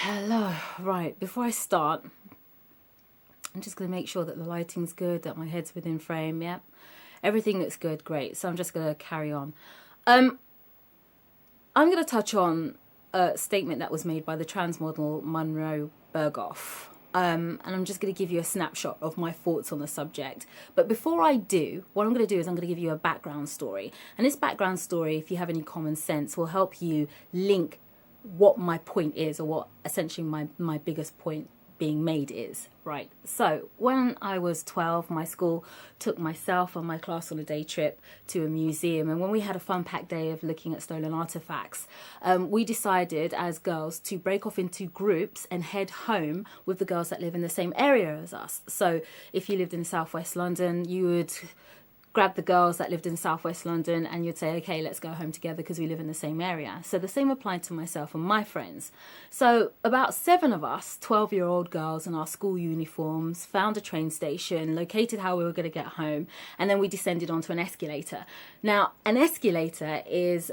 Hello. Right, before I start, I'm just going to make sure that the lighting's good, that my head's within frame. Yep. Everything looks good. Great. So I'm just going to carry on. I'm going to touch on a statement that was made by the trans model Munroe Berghoff. And I'm just going to give you a snapshot of my thoughts on the subject. But before I do, what I'm going to do is I'm going to give you a background story. And this background story, if you have any common sense, will help you link what my point is, or what essentially my biggest point being made is, right? So when I was 12, my school took myself and my class on a day trip to a museum, and when we had a fun packed day of looking at stolen artifacts, we decided as girls to break off into groups and head home with the girls that live in the same area as us. So if you lived in southwest London, you would grab the girls that lived in southwest London and you'd say, okay, let's go home together because we live in the same area. So the same applied to myself and my friends. So about 7 of us, 12-year-old girls in our school uniforms, found a train station, located how we were going to get home, and then we descended onto an escalator. Now, an escalator is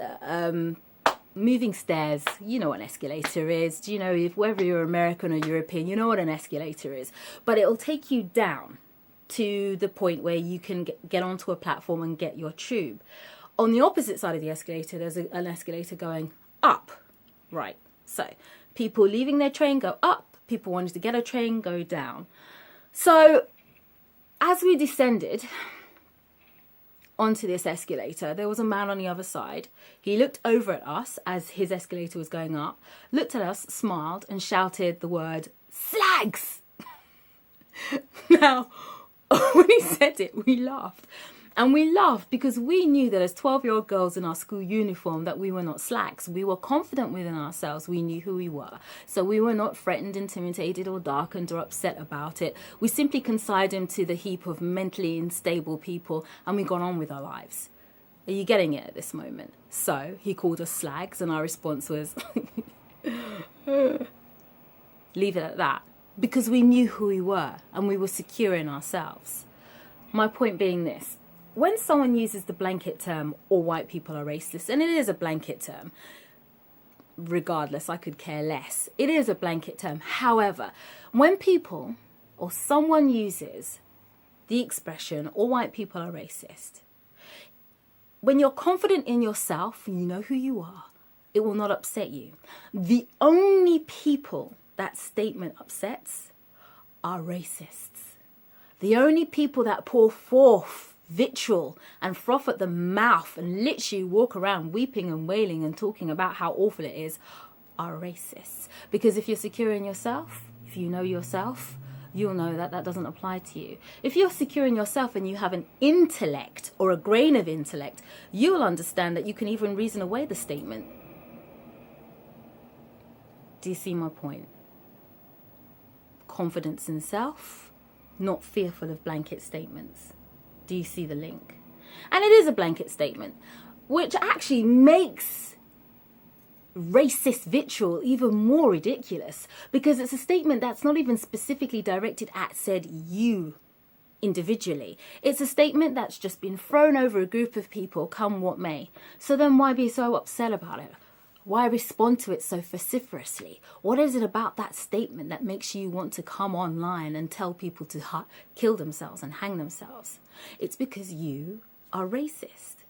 moving stairs. You know what an escalator is. Do you know, if whether you're American or European, you know what an escalator is. But it'll take you down to the point where you can get onto a platform and get your tube. On the opposite side of the escalator, there's an escalator going up, right? So people leaving their train go up, people wanting to get a train go down. So as we descended onto this escalator, there was a man on the other side. He looked over at us as his escalator was going up, looked at us, smiled, and shouted the word, "Slags!" Now, when he said it, we laughed. And we laughed because we knew that as 12-year-old girls in our school uniform that we were not slacks. We were confident within ourselves. We knew who we were. So we were not threatened, intimidated, or darkened or upset about it. We simply consigned him to the heap of mentally unstable people and we got on with our lives. Are you getting it at this moment? So he called us slags and our response was, leave it at that. Because we knew who we were and we were secure in ourselves. My point being this: when someone uses the blanket term, all white people are racist, and it is a blanket term, regardless, I could care less. It is a blanket term. However, when people or someone uses the expression, all white people are racist, when you're confident in yourself and you know who you are, it will not upset you. The only people that statement upsets are racists. The only people that pour forth vitriol and froth at the mouth and literally walk around weeping and wailing and talking about how awful it is are racists. Because if you're secure in yourself, if you know yourself, you'll know that that doesn't apply to you. If you're secure in yourself and you have an intellect or a grain of intellect, you'll understand that you can even reason away the statement. Do you see my point? Confidence in self, not fearful of blanket statements. Do you see the link? And it is a blanket statement, which actually makes racist vitriol even more ridiculous, because it's a statement that's not even specifically directed at said you individually. It's a statement that's just been thrown over a group of people, come what may. So then why be so upset about it? Why respond to it so vociferously? What is it about that statement that makes you want to come online and tell people to kill themselves and hang themselves? It's because you are racist.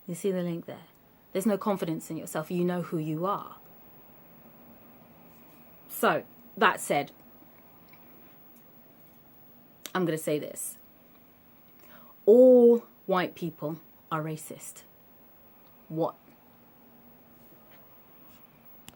You see the link there? There's no confidence in yourself. You know who you are. So, that said, I'm going to say this. All white people are racist. What